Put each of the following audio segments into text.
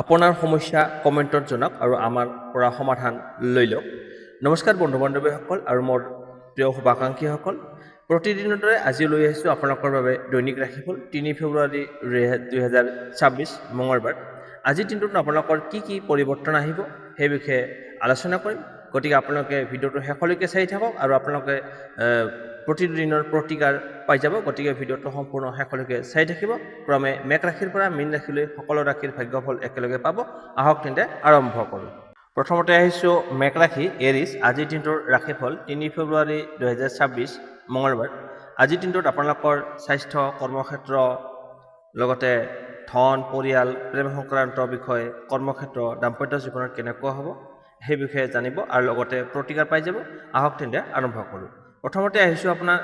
আপোনাৰ সমস্যা কমেণ্টত জনাওক আৰু আমাৰ পৰা সমাধান লৈ লওক। নমস্কাৰ বন্ধু বান্ধৱীসকল আৰু মোৰ প্ৰিয় শুভাকাংক্ষীসকল, প্ৰতিদিনৰ দৰে আজি লৈ আহিছোঁ আপোনালোকৰ বাবে দৈনিক ৰাশিফল ৩ ফেব্ৰুৱাৰী ২০২৬ মঙলবাৰ। আজিৰ দিনটোত আপোনালোকৰ কি পৰিৱৰ্তন আহিব সেই বিষয়ে আলোচনা কৰিম। গতিকে আপোনালোকে ভিডিঅ'টো শেষলৈকে চাই থাকক আৰু আপোনালোকে প্ৰতিদিনৰ প্ৰতিকাৰ পাই যাব। গতিকে ভিডিঅ'টো সম্পূৰ্ণ শেষলৈকে চাই থাকিব। ক্ৰমে মেঘ ৰাশিৰ পৰা মীন ৰাশিলৈ সকলো ৰাশিৰ ভাগ্যফল একেলগে পাব। আহক তেন্তে আৰম্ভ কৰোঁ। প্ৰথমতে আহিছোঁ মেঘ ৰাশি এৰিছ। আজিৰ দিনটোৰ ৰাশিফল ৩ ফেব্ৰুৱাৰী ২০২৬ মঙলবাৰ। আজিৰ দিনটোত আপোনালোকৰ স্বাস্থ্য, কৰ্মক্ষেত্ৰ, লগতে ধন, পৰিয়াল, প্ৰেম সংক্ৰান্ত বিষয়, কৰ্মক্ষেত্ৰ, দাম্পত্য জীৱনত কেনেকুৱা হ'ব সেই বিষয়ে জানিব আৰু লগতে প্ৰতিকাৰ পাই যাব। আহক তেন্তে আৰম্ভ কৰোঁ। প্ৰথমতে আহিছোঁ আপোনাৰ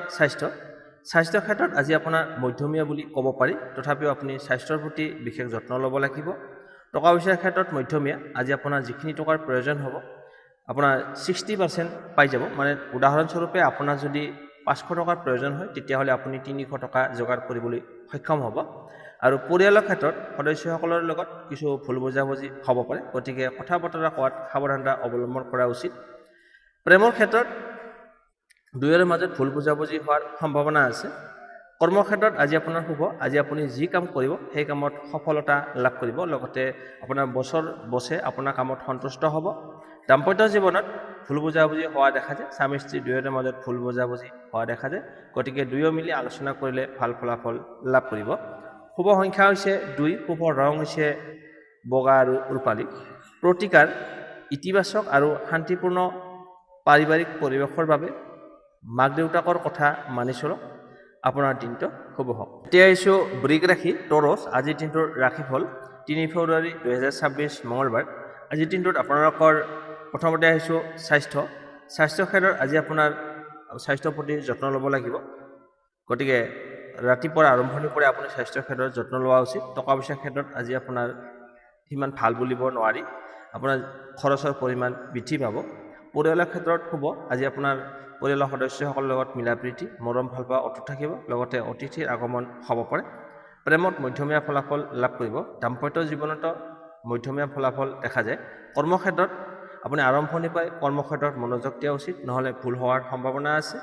স্বাস্থ্যৰ ক্ষেত্ৰত আজি আপোনাৰ মধ্যমীয়া বুলি ক'ব পাৰি। তথাপিও আপুনি স্বাস্থ্যৰ প্ৰতি বিশেষ যত্ন ল'ব লাগিব। টকা পইচাৰ ক্ষেত্ৰত মধ্যমীয়া। আজি আপোনাৰ যিখিনি টকাৰ প্ৰয়োজন হ'ব আপোনাৰ 60% পাই যাব। মানে উদাহৰণস্বৰূপে আপোনাৰ যদি 500 টকাৰ প্ৰয়োজন হয় তেতিয়াহ'লে আপুনি 300 টকা যোগাৰ কৰিবলৈ সক্ষম হ'ব। আৰু পৰিয়ালৰ ক্ষেত্ৰত সদস্যসকলৰ লগত কিছু ভুল বুজাবুজি হ'ব পাৰে। গতিকে কথা বতৰা কোৱাত সাৱধানতা অৱলম্বন কৰা উচিত। প্ৰেমৰ ক্ষেত্ৰত দুয়োৰে মাজত ভুল বুজাবুজি হোৱাৰ সম্ভাৱনা আছে। কৰ্মক্ষেত্ৰত আজি আপোনাৰ শুভ। আজি আপুনি যি কাম কৰিব সেই কামত সফলতা লাভ কৰিব। লগতে আপোনাৰ বছে আপোনাৰ কামত সন্তুষ্ট হ'ব। দাম্পত্য জীৱনত ভুল বুজাবুজি হোৱা দেখা যায়। স্বামী স্ত্ৰী দুয়োৰে মাজত ভুল বুজাবুজি হোৱা দেখা যায়। গতিকে দুয়ো মিলি আলোচনা কৰিলে ভাল ফলাফল লাভ কৰিব। শুভ সংখ্যা হৈছে 2, শুভ ৰং হৈছে বগা আৰু ৰূপালী। প্ৰতিকাৰ ইতিবাচক আৰু শান্তিপূৰ্ণ পাৰিবাৰিক পৰিৱেশৰ বাবে মাক দেউতাকৰ কথা মানি চলক। আপোনাৰ দিনটো শুভ হওক। এতিয়া আহিছোঁ বৃষ ৰাশি টৰছ। আজিৰ দিনটোৰ ৰাশিফল 3 ফেব্ৰুৱাৰী ২০২৬ মঙলবাৰ। আজিৰ দিনটোত আপোনালোকৰ প্ৰথমতে আহিছোঁ স্বাস্থ্য ক্ষেত্ৰত আজি আপোনাৰ স্বাস্থ্যৰ প্ৰতি যত্ন ল'ব লাগিব। গতিকে ৰাতিপুৱাৰ আৰম্ভণিৰ পৰাই আপুনি স্বাস্থ্যৰ ক্ষেত্ৰত যত্ন লোৱা উচিত। টকা পইচাৰ ক্ষেত্ৰত আজি আপোনাৰ সিমান ভাল বুলিব নোৱাৰি। আপোনাৰ খৰচৰ পৰিমাণ বৃদ্ধি পাব। পৰিয়ালৰ ক্ষেত্ৰত শুভ। আজি আপোনাৰ পৰিয়ালৰ সদস্যসকলৰ লগত মিলা প্ৰীতি, মৰম ভাল পোৱা অটুট থাকিব। লগতে অতিথিৰ আগমন হ'ব পাৰে। প্ৰেমত মধ্যমীয়া ফলাফল লাভ কৰিব। দাম্পত্য জীৱনতো মধ্যমীয়া ফলাফল দেখা যায়। কৰ্মক্ষেত্ৰত আপুনি আৰম্ভণিৰ পৰাই কৰ্মক্ষেত্ৰত মনোযোগ দিয়া উচিত, নহ'লে ভুল হোৱাৰ সম্ভাৱনা আছে।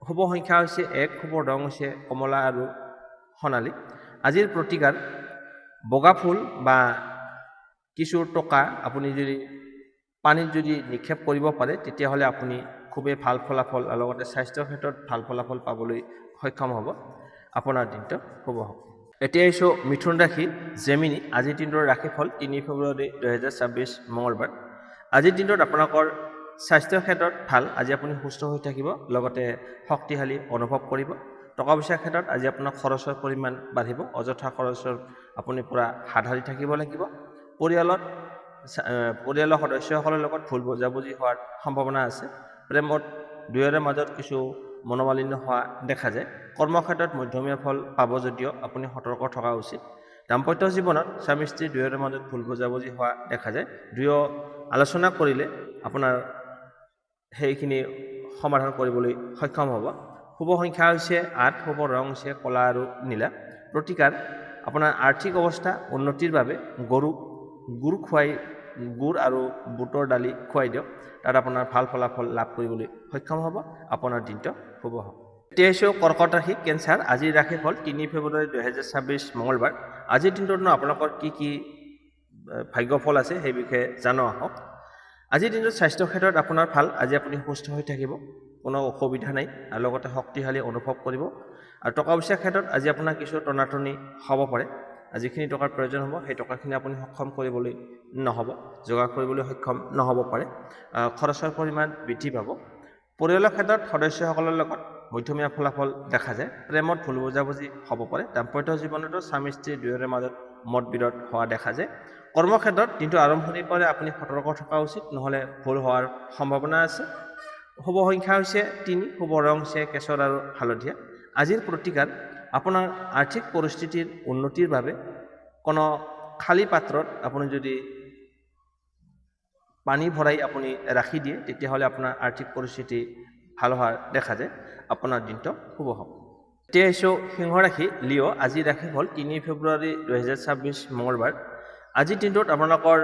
শুভ সংখ্যা হৈছে 1, শুভ ৰং হৈছে কমলা আৰু সোণালী। আজিৰ প্ৰতিকাৰ বগা ফুল বা কিছু টকা আপুনি যদি পানীত যদি নিক্ষেপ কৰিব পাৰে তেতিয়াহ'লে আপুনি খুবেই ভাল ফলাফল আৰু লগতে স্বাস্থ্যৰ ক্ষেত্ৰত ভাল ফলাফল পাবলৈ সক্ষম হ'ব। আপোনাৰ দিনটো শুভ হওক। এতিয়া আহিছোঁ মিথুন ৰাশি জেমিনি। আজিৰ দিনটোৰ ৰাশিফল 3 ফেব্ৰুৱাৰী ২০২৬ মঙলবাৰ। আজিৰ দিনটোত আপোনালোকৰ স্বাস্থ্যৰ ক্ষেত্ৰত ভাল। আজি আপুনি সুস্থ হৈ থাকিব, লগতে শক্তিশালী অনুভৱ কৰিব। টকা পইচাৰ ক্ষেত্ৰত আজি আপোনাৰ খৰচৰ পৰিমাণ বাঢ়িব। অযথা খৰচৰ আপুনি পূৰা হাত সাৰি থাকিব লাগিব। পৰিয়ালৰ সদস্যসকলৰ লগত ভুল বুজাবুজি হোৱাৰ সম্ভাৱনা আছে। প্ৰেমত দুয়োৰে মাজত কিছু মনোমালিন্য হোৱা দেখা যায়। কৰ্মক্ষেত্ৰত মধ্যমীয়া ফল পাব যদিও আপুনি সতৰ্ক থকা উচিত। দাম্পত্য জীৱনত স্বামী স্ত্ৰী দুয়োৰে মাজত ভুল বুজাবুজি হোৱা দেখা যায়। দুয়ো আলোচনা কৰিলে আপোনাৰ সেইখিনি সমাধান কৰিবলৈ সক্ষম হ'ব। শুভ সংখ্যা হৈছে 8, শুভ ৰং হৈছে ক'লা আৰু নীলা। প্ৰতিকাৰ আপোনাৰ আৰ্থিক অৱস্থা উন্নতিৰ বাবে গুড় আৰু বুটৰ দালি খুৱাই দিয়ক। তাত আপোনাৰ ভাল ফলাফল লাভ কৰিবলৈ সক্ষম হ'ব। আপোনাৰ দিনটো শুভ হওক। এতিয়া আহিছোঁ কৰ্কট ৰাশি কেঞ্চাৰ। আজিৰ ৰাশিফল 3 ফেব্ৰুৱাৰী ২০২৬ মঙলবাৰ। আজিৰ দিনটোতনো আপোনালোকৰ কি ভাগ্যফল আছে সেই বিষয়ে জানো আহক। আজিৰ দিনটোত স্বাস্থ্যৰ ক্ষেত্ৰত আপোনাৰ ভাল। আজি আপুনি সুস্থ হৈ থাকিব, কোনো অসুবিধা নাই আৰু লগতে শক্তিশালী অনুভৱ কৰিব। আৰু টকা পইচাৰ ক্ষেত্ৰত আজি আপোনাৰ কিছু টনাটনি হ'ব পাৰে। যিখিনি টকাৰ প্ৰয়োজন হ'ব সেই টকাখিনি আপুনি সক্ষম কৰিবলৈ নহ'ব, যোগাৰ কৰিবলৈ সক্ষম নহ'ব পাৰে। খৰচৰ পৰিমাণ বৃদ্ধি পাব। পৰিয়ালৰ ক্ষেত্ৰত সদস্যসকলৰ লগত মধ্যমীয়া ফলাফল দেখা যায়। প্ৰেমত ভুল বুজাবুজি হ'ব পাৰে। দাম্পত্য জীৱনতো স্বামী স্ত্ৰী দুয়োৰে মাজত মতবিৰোধ হোৱা দেখা যায়। কৰ্মক্ষেত্ৰত দিনটো আৰম্ভণিৰ পৰাই আপুনি সতৰ্ক থকা উচিত, নহ'লে ভুল হোৱাৰ সম্ভাৱনা আছে। শুভ সংখ্যা হৈছে 3, শুভ ৰং হৈছে কেশৰ আৰু হালধীয়া। আজিৰ প্ৰতিকাৰ আপোনাৰ আৰ্থিক পৰিস্থিতিৰ উন্নতিৰ বাবে কোনো খালী পাত্ৰত আপুনি যদি পানী ভৰাই আপুনি ৰাখি দিয়ে তেতিয়াহ'লে আপোনাৰ আৰ্থিক পৰিস্থিতি ভাল হোৱা দেখা যায়। আপোনাৰ দিনটো শুভ হওক। এতিয়া আহিছোঁ সিংহ ৰাশি লিঅ'। আজি ৰাশিফল 3 ফেব্ৰুৱাৰী ২০২৬ মঙলবাৰ। আজিৰ দিনটোত আপোনালোকৰ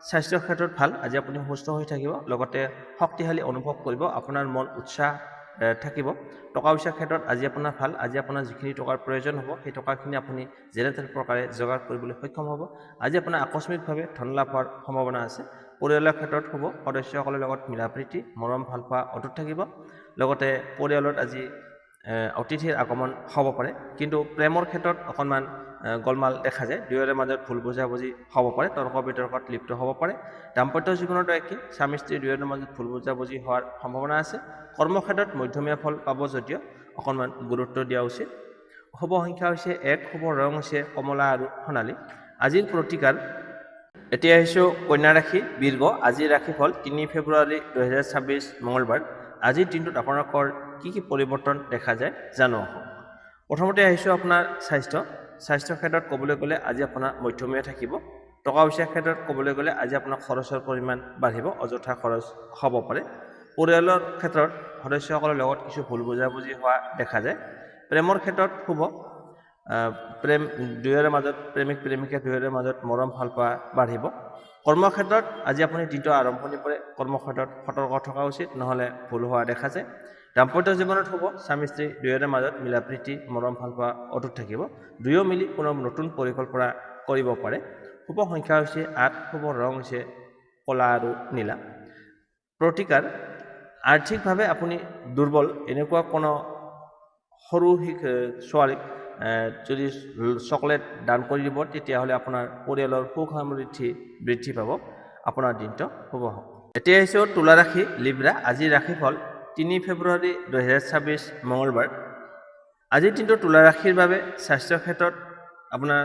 স্বাস্থ্যৰ ক্ষেত্ৰত ভাল। আজি আপুনি সুস্থ হৈ থাকিব, লগতে শক্তিশালী অনুভৱ কৰিব, আপোনাৰ মন উৎসাহ থাকিব। টকা পইচাৰ ক্ষেত্ৰত আজি আপোনাৰ ভাল। আজি আপোনাৰ যিখিনি টকাৰ প্ৰয়োজন হ'ব সেই টকাখিনি আপুনি যেনে তেনে প্ৰকাৰে যোগাৰ কৰিবলৈ সক্ষম হ'ব। আজি আপোনাৰ আকস্মিকভাৱে ধন লাভ হোৱাৰ সম্ভাৱনা আছে। পৰিয়ালৰ ক্ষেত্ৰত শুভ, সদস্যসকলৰ লগত মিলা প্ৰীতি মৰম ভাল পোৱা অটুট থাকিব। লগতে পৰিয়ালত আজি অতিথিৰ আগমন হ'ব পাৰে, কিন্তু প্ৰেমৰ ক্ষেত্ৰত অকণমান গলমাল দেখা যায়। দুয়োৰে মাজত ভুল বুজাবুজি হ'ব পাৰে, তৰ্ক বিতৰ্কত লিপ্ত হ'ব পাৰে। দাম্পত্য জীৱনতো একে, স্বামী স্ত্ৰী দুয়োৰে মাজত ভুল বুজাবুজি হোৱাৰ সম্ভাৱনা আছে। কৰ্মক্ষেত্ৰত মধ্যমীয়া ফল পাব যদিও অকণমান গুৰুত্ব দিয়া উচিত। শুভ সংখ্যা হৈছে 1, শুভ ৰং হৈছে কমলা আৰু সোণালী। আজিৰ প্ৰতিকাৰ, এতিয়া আহিছোঁ কন্যা ৰাশি বীৰ্ঘ। আজিৰ ৰাশিফল 3 ফেব্ৰুৱাৰী 2026 মঙলবাৰ। আজিৰ দিনটোত আপোনালোকৰ কি কি পৰিৱৰ্তন দেখা যায় জানো আহক। প্ৰথমতে আহিছোঁ আপোনাৰ স্বাস্থ্যৰ ক্ষেত্ৰত ক'বলৈ গ'লে আজি আপোনাৰ মধ্যমীয়া থাকিব। টকা পইচাৰ ক্ষেত্ৰত ক'বলৈ গ'লে আজি আপোনাৰ খৰচৰ পৰিমাণ বাঢ়িব, অযথা খৰচ হ'ব পাৰে। পৰিয়ালৰ ক্ষেত্ৰত সদস্যসকলৰ লগত কিছু ভুল বুজাবুজি হোৱা দেখা যায়। প্ৰেমৰ ক্ষেত্ৰত শুভ, দুয়োৰে মাজত প্ৰেমিক প্ৰেমিকা দুয়োৰে মাজত মৰম ভাল পোৱা বাঢ়িব। কৰ্মক্ষেত্ৰত আজি আপুনি দিনটো আৰম্ভণি কৰে, কৰ্মক্ষেত্ৰত সতৰ্ক থকা উচিত, নহ'লে ভুল হোৱা দেখা যায়। দাম্পত্য জীৱনত শুভ, স্বামী স্ত্ৰী দুয়োৰে মাজত মিলা প্ৰীতি মৰম ভাল পোৱা অটুট থাকিব। দুয়ো মিলি কোনো নতুন পৰিকল্পনা কৰিব পাৰে। শুভ সংখ্যা হৈছে 8, শুভ ৰং হৈছে ক'লা আৰু নীলা। প্ৰতিকাৰ, আৰ্থিকভাৱে আপুনি দুৰ্বল এনেকুৱা কোনো সৰু ছোৱালীক যদি চকলেট দান কৰি দিব, তেতিয়াহ'লে আপোনাৰ পৰিয়ালৰ সুখ সমৃদ্ধি বৃদ্ধি পাব। আপোনাৰ দিনটো শুভ হওক। এতিয়া আহিছোঁ তুলা ৰাশি লিব্ৰা। আজিৰ ৰাশিফল 3 ফেব্ৰুৱাৰী 2026 মঙলবাৰ। আজিৰ দিনটো তুলা ৰাশিৰ বাবে স্বাস্থ্যৰ ক্ষেত্ৰত আপোনাৰ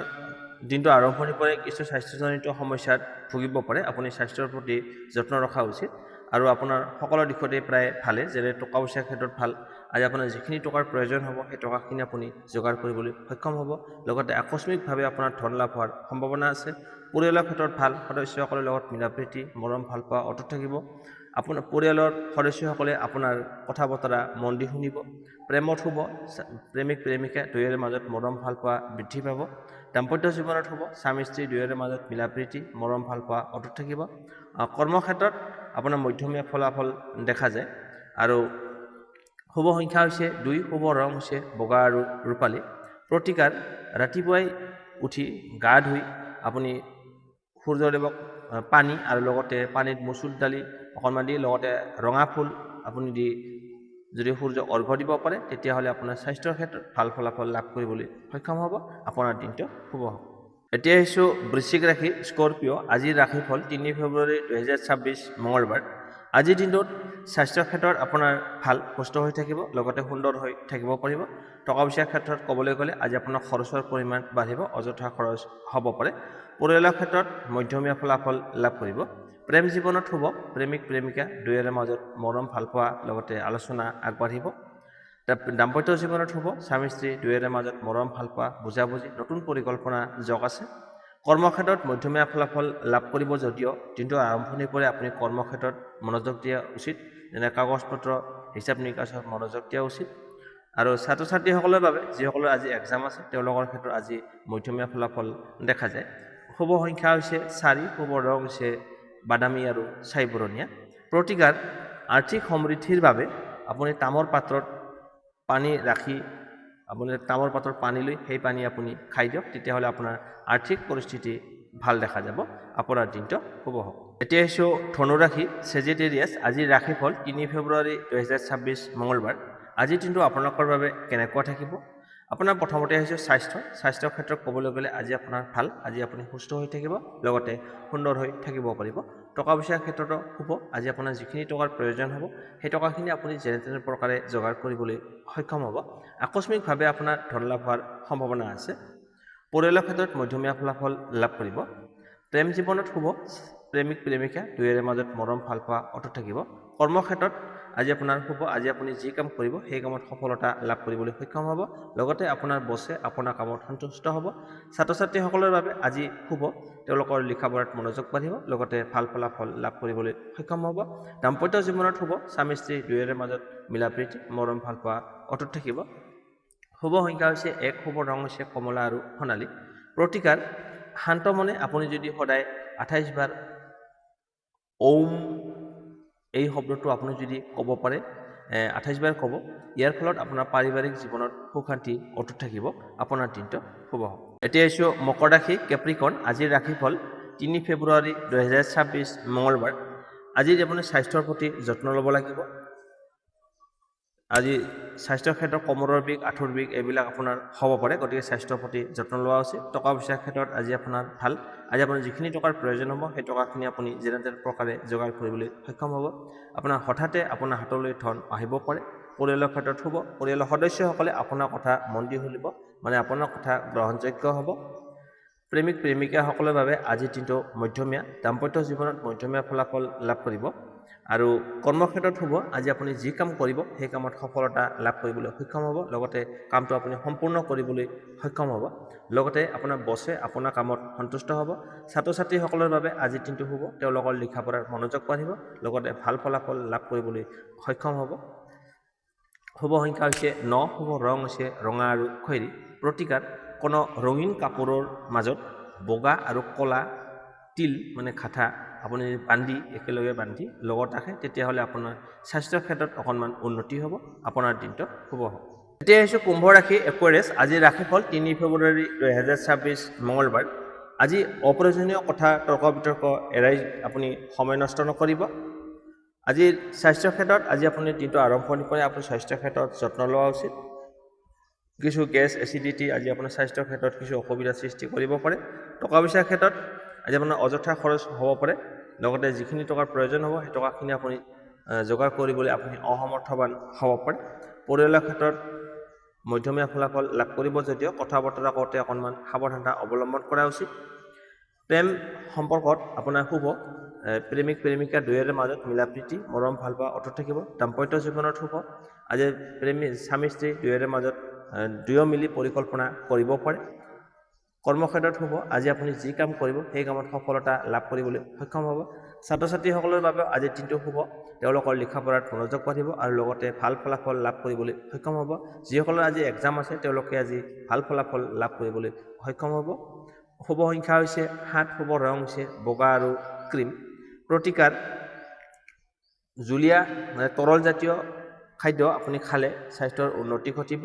দিনটো আৰম্ভণি কৰে কিছু স্বাস্থ্যজনিত সমস্যাত ভুগিব পাৰে। আপুনি স্বাস্থ্যৰ প্ৰতি যত্ন ৰখা উচিত আৰু আপোনাৰ সকলো দিশতে প্ৰায় ভালে, যেনে টকা পইচাৰ ক্ষেত্ৰত ভাল। আজি আপোনাৰ যিখিনি টকাৰ প্ৰয়োজন হ'ব সেই টকাখিনি আপুনি যোগাৰ কৰিবলৈ সক্ষম হ'ব। লগতে আকস্মিকভাৱে আপোনাৰ ধন লাভ হোৱাৰ সম্ভাৱনা আছে। পৰিয়ালৰ ক্ষেত্ৰত ভাল, সদস্যসকলৰ লগত মিলা প্ৰীতি মৰম ভাল পোৱা অটুট থাকিব। আপোনাৰ পৰিয়ালৰ সদস্যসকলে আপোনাৰ কথা বতৰা মন দি শুনিব। প্ৰেমত শুভ, প্ৰেমিক প্ৰেমিকা দুয়োৰে মাজত মৰম ভাল পোৱা বৃদ্ধি পাব। দাম্পত্য জীৱনত শুভ, স্বামী স্ত্ৰী দুয়োৰে মাজত মিলা প্ৰীতি মৰম ভাল পোৱা অটুট থাকিব। কৰ্মক্ষেত্ৰত আপোনাৰ মধ্যমীয়া ফলাফল দেখা যায়। আৰু শুভ সংখ্যা হৈছে 2, শুভ ৰং হৈছে বগা আৰু ৰূপালী। প্ৰতিকাৰ, ৰাতিপুৱাই উঠি গা ধুই আপুনি সূৰ্যদেৱক পানী আৰু লগতে পানীত মচুৰ দালি অকণমান দি লগতে ৰঙা ফুল আপুনি দি যদি সূৰ্যক অৰ্ঘ্য দিব পাৰে, তেতিয়াহ'লে আপোনাৰ স্বাস্থ্যৰ ক্ষেত্ৰত ভাল ফলাফল লাভ কৰিবলৈ সক্ষম হ'ব। আপোনাৰ দিনটো শুভ হ'ব। এতিয়া আহিছোঁ বৃশ্চিক ৰাশি স্কৰপিঅ'। আজিৰ ৰাশিফল 3 ফেব্ৰুৱাৰী 2026 মঙলবাৰ। আজিৰ দিনটোত স্বাস্থ্যৰ ক্ষেত্ৰত আপোনাৰ ভাল, সুস্থ হৈ থাকিব, লগতে সুন্দৰ হৈ থাকিব পাৰিব। টকা পইচাৰ ক্ষেত্ৰত ক'বলৈ গ'লে আজি আপোনাৰ খৰচৰ পৰিমাণ বাঢ়িব, অযথা খৰচ হ'ব পাৰে। পৰিয়ালৰ ক্ষেত্ৰত মধ্যমীয়া ফলাফল লাভ কৰিব। প্ৰেম জীৱনত শুভ, প্ৰেমিক প্ৰেমিকা দুয়োৰে মাজত মৰম ভাল পোৱা লগতে আলোচনা আগবাঢ়িব। দাম্পত্য জীৱনত শুভ, স্বামী স্ত্ৰী দুয়োৰে মাজত মৰম ভাল পোৱা বুজাবুজি নতুন পৰিকল্পনা যোগ আছে। কৰ্মক্ষেত্ৰত মধ্যমীয়া ফলাফল লাভ কৰিব যদিও দিনটো আৰম্ভণি কৰে আপুনি কৰ্মক্ষেত্ৰত মনোযোগ দিয়া উচিত, যেনে কাগজ পত্ৰ হিচাপ নিকাচত মনোযোগ দিয়া উচিত। আৰু ছাত্ৰ ছাত্ৰীসকলৰ বাবে যিসকলৰ আজি এক্সাম আছে তেওঁলোকৰ ক্ষেত্ৰত আজি মধ্যমীয়া ফলাফল দেখা যায়। শুভ সংখ্যা হৈছে 4, শুভ ৰং হৈছে বাদামী আৰু ছাই বৰণীয়া। প্ৰতিকাৰ, আৰ্থিক সমৃদ্ধিৰ বাবে আপুনি তামৰ পাত্ৰত পানী ৰাখি আপুনি তামৰ পাত্ৰত পানী লৈ সেই পানী আপুনি খাই দিয়ক, তেতিয়াহ'লে আপোনাৰ আৰ্থিক পৰিস্থিতি ভাল দেখা যাব। আপোনাৰ দিনটো শুভ হওক। এতিয়া আহিছোঁ ধনুৰাশি ছেজিটেৰিয়াছ। আজিৰ ৰাশিফল 3 ফেব্ৰুৱাৰী 2026 মঙলবাৰ। আজিৰ দিনটো আপোনালোকৰ বাবে কেনেকুৱা থাকিব? আপোনাৰ প্ৰথমতে আহিছোঁ স্বাস্থ্যৰ ক্ষেত্ৰত ক'বলৈ গ'লে আজি আপোনাৰ ভাল। আজি আপুনি সুস্থ হৈ থাকিব, লগতে সুন্দৰ হৈ থাকিব পাৰিব। টকা পইচাৰ ক্ষেত্ৰতো শুভ, আজি আপোনাৰ যিখিনি টকাৰ প্ৰয়োজন হ'ব সেই টকাখিনি আপুনি যেনে তেনে প্ৰকাৰে যোগাৰ কৰিবলৈ সক্ষম হ'ব। আকস্মিকভাৱে আপোনাৰ ধন লাভ হোৱাৰ সম্ভাৱনা আছে। পৰিয়ালৰ ক্ষেত্ৰত মধ্যমীয়া ফলাফল লাভ কৰিব। প্ৰেম জীৱনত শুভ, প্ৰেমিক প্ৰেমিকা দুয়োৰে মাজত মৰম ভাল পোৱা অটুট থাকিব। কৰ্মক্ষেত্ৰত আজি আপোনাৰ শুভ, আজি আপুনি যি কাম কৰিব সেই কামত সফলতা লাভ কৰিবলৈ সক্ষম হ'ব, লগতে আপোনাৰ বছে আপোনাৰ কামত সন্তুষ্ট হ'ব। ছাত্ৰ ছাত্ৰীসকলৰ বাবে আজি শুভ, তেওঁলোকৰ লিখা পঢ়াত মনোযোগ বাঢ়িব, লগতে ভাল ফলাফল লাভ কৰিবলৈ সক্ষম হ'ব। দাম্পত্য জীৱনত শুভ, স্বামী স্ত্ৰী দুয়োৰে মাজত মিলা প্ৰীতি মৰম ভাল পোৱা অটুট থাকিব। শুভ সংখ্যা হৈছে 1, শুভ ৰং হৈছে কমলা আৰু সোণালী। প্ৰতিকাৰ, শান্ত মনে আপুনি যদি সদায় 28 বাৰ ওম এই শব্দটো আপুনি যদি ক'ব পাৰে 28 বাৰ ক'ব, ইয়াৰ ফলত আপোনাৰ পাৰিবাৰিক জীৱনত সুখ শান্তি অটুট থাকিব, আপোনাৰ দিনটো শুভ হ'ব। এতিয়া আহিছোঁ মকৰ ৰাশি কেপ্ৰিকন। আজিৰ ৰাশিফল 3 ফেব্ৰুৱাৰী 2026 মঙলবাৰ। আজি আপুনি স্বাস্থ্যৰ প্ৰতি যত্ন ল'ব লাগিব। আজি স্বাস্থ্যৰ ক্ষেত্ৰত কমৰৰ বিষ, আঁঠুৰ বিষ এইবিলাক আপোনাৰ হ'ব পাৰে, গতিকে স্বাস্থ্যৰ প্ৰতি যত্ন লোৱা উচিত। টকা পইচাৰ ক্ষেত্ৰত আজি আপোনাৰ ভাল। আজি আপোনাৰ যিখিনি টকাৰ প্ৰয়োজন হ'ব সেই টকাখিনি আপুনি যেনে তেনে প্ৰকাৰে যোগাৰ কৰিবলৈ সক্ষম হ'ব। আপোনাৰ হঠাতে আপোনাৰ হাতলৈ ধন আহিব পাৰে। পৰিয়ালৰ ক্ষেত্ৰত শুভ। পৰিয়ালৰ সদস্যসকলে আপোনাৰ কথা মন দি শুনিব, মানে আপোনাৰ কথা গ্ৰহণযোগ্য হ'ব। প্ৰেমিক প্ৰেমিকাসকলৰ বাবে আজিৰ দিনটো মধ্যমীয়া। দাম্পত্য জীৱনত মধ্যমীয়া ফলাফল লাভ কৰিব। আৰু কৰ্মক্ষেত্ৰত শুভ। আজি আপুনি যি কাম কৰিব সেই কামত সফলতা লাভ কৰিবলৈ সক্ষম হ'ব, লগতে কামটো আপুনি সম্পূৰ্ণ কৰিবলৈ সক্ষম হ'ব। লগতে আপোনাৰ বছে আপোনাৰ কামত সন্তুষ্ট হ'ব। ছাত্ৰ ছাত্ৰীসকলৰ বাবে আজিৰ দিনটো শুভ। তেওঁলোকৰ লিখা পঢ়াৰ মনোযোগ বাঢ়িব, লগতে ভাল ফলাফল লাভ কৰিবলৈ সক্ষম হ'ব। শুভ সংখ্যা হৈছে 9, শুভ ৰং হৈছে ৰঙা আৰু খয়েৰী। প্ৰতিকাৰ: কোনো ৰঙীন কাপোৰৰ মাজত বগা আৰু ক'লা তিল মানে খাঠা আপুনি বান্ধি একেলগে বান্ধি লগত ৰাখে, তেতিয়াহ'লে আপোনাৰ স্বাস্থ্যৰ ক্ষেত্ৰত অকণমান উন্নতি হ'ব, আপোনাৰ দিনটো শুভ হ'ব। এতিয়া আহিছোঁ কুম্ভ ৰাশি একুৱাৰিয়াছ। আজিৰ ৰাশিফল 3 ফেব্ৰুৱাৰী 2026 মঙলবাৰ। আজি অপ্ৰয়োজনীয় কথা তৰ্ক বিতৰ্ক এৰাই আপুনি সময় নষ্ট নকৰিব। আজিৰ স্বাস্থ্যৰ ক্ষেত্ৰত আজি আপুনি দিনটো আৰম্ভণি কৰে আপুনি স্বাস্থ্যৰ ক্ষেত্ৰত যত্ন লোৱা উচিত। কিছু গেছ এচিডিটি আজি আপোনাৰ স্বাস্থ্যৰ ক্ষেত্ৰত কিছু অসুবিধাৰ সৃষ্টি কৰিব পাৰে। টকা পইচাৰ ক্ষেত্ৰত আজি আপোনাৰ অযথা খৰচ হ'ব পাৰে, লগতে যিখিনি টকাৰ প্ৰয়োজন হ'ব সেই টকাখিনি আপুনি যোগাৰ কৰিবলৈ আপুনি অসমৰ্থবান হ'ব পাৰে। পৰিয়ালৰ ক্ষেত্ৰত মধ্যমীয়া ফলাফল লাভ কৰিব যদিও কথা বতৰা কৰোঁতে অকণমান সাৱধানতা অৱলম্বন কৰা উচিত। প্ৰেম সম্পৰ্কত আপোনাৰ শুভ। প্ৰেমিক প্ৰেমিকা দুয়োৰে মাজত মিলা প্ৰীতি মৰম ভাল পোৱা অটুট থাকিব। দাম্পত্য জীৱনত শুভ। আজি স্বামী স্ত্ৰী দুয়োৰে মাজত দুয়ো মিলি পৰিকল্পনা কৰিব পাৰে। কৰ্মক্ষেত্ৰত শুভ। আজি আপুনি যি কাম কৰিব সেই কামত সফলতা লাভ কৰিবলৈ সক্ষম হ'ব। ছাত্ৰ ছাত্ৰীসকলৰ বাবে আজিৰ দিনটো শুভ। তেওঁলোকৰ লিখা পঢ়াত মনোযোগ বাঢ়িব আৰু লগতে ভাল ফলাফল লাভ কৰিবলৈ সক্ষম হ'ব। যিসকলৰ আজি এক্সাম আছে তেওঁলোকে আজি ভাল ফলাফল লাভ কৰিবলৈ সক্ষম হ'ব। শুভ সংখ্যা হৈছে 7, শুভ ৰং হৈছে বগা আৰু ক্ৰীম। প্ৰতিকাৰ: জুলীয়া মানে তৰল জাতীয় খাদ্য আপুনি খালে স্বাস্থ্যৰ উন্নতি ঘটিব,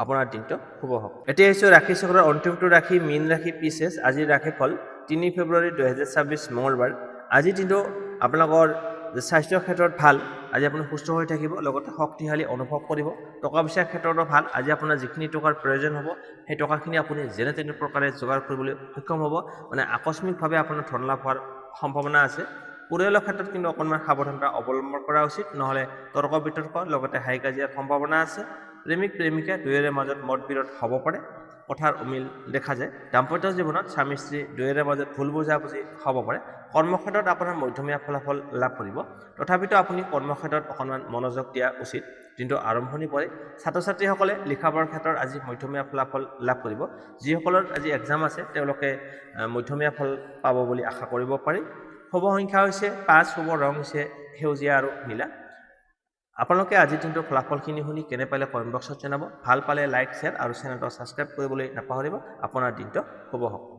আপোনাৰ দিনটো শুভ হ'ব। এতিয়া আহিছোঁ ৰাশি চক্ৰৰ অন্তিমটো ৰাশি মীন ৰাশি পিছেছ। আজিৰ ৰাশিফল 3 ফেব্ৰুৱাৰী 2026 মঙলবাৰ। আজিৰ দিনটো আপোনালোকৰ স্বাস্থ্যৰ ক্ষেত্ৰত ভাল। আজি আপুনি সুস্থ হৈ থাকিব, লগতে শক্তিশালী অনুভৱ কৰিব। টকা পইচাৰ ক্ষেত্ৰতো ভাল। আজি আপোনাৰ যিখিনি টকাৰ প্ৰয়োজন হ'ব সেই টকাখিনি আপুনি যেনে তেনে প্ৰকাৰে যোগাৰ কৰিবলৈ সক্ষম হ'ব, মানে আকস্মিকভাৱে আপোনাৰ ধন লাভ হোৱাৰ সম্ভাৱনা আছে। পৰিয়ালৰ ক্ষেত্ৰত কিন্তু অকণমান সাৱধানতা অৱলম্বন কৰা উচিত, নহ'লে তৰ্ক বিতৰ্ক লগতে হাই কাজিয়াৰ সম্ভাৱনা আছে। প্ৰেমিক প্ৰেমিকা দুয়োৰে মাজত মতবিৰোধ হ'ব পাৰে, কথাৰ অমিল দেখা যায়। দাম্পত্য জীৱনত স্বামী স্ত্ৰী দুয়োৰে মাজত ভুল বুজাবুজি হ'ব পাৰে। কৰ্মক্ষেত্ৰত আপোনাৰ মধ্যমীয়া ফলাফল লাভ কৰিব, তথাপিতো আপুনি কৰ্মক্ষেত্ৰত অকণমান মনোযোগ দিয়া উচিত। দিনটো আৰম্ভণি পৰে। ছাত্ৰ ছাত্ৰীসকলে লিখা পঢ়াৰ ক্ষেত্ৰত আজি মধ্যমীয়া ফলাফল লাভ কৰিব। যিসকলৰ আজি এক্সাম আছে তেওঁলোকে মধ্যমীয়া ফল পাব বুলি আশা কৰিব পাৰি। শুভ সংখ্যা হৈছে 5, শুভ ৰং হৈছে সেউজীয়া আৰু নীলা। আপোনালোকে আজিৰ দিনটোৰ ফলাফলখিনি শুনি কেনে পালে কমেণ্ট বক্সত জনাব। ভাল পালে লাইক, শ্বেয়াৰ আৰু চেনেলটো ছাবস্ক্ৰাইব কৰিবলৈ নাপাহৰিব। আপোনাৰ দিনটো শুভ হওক।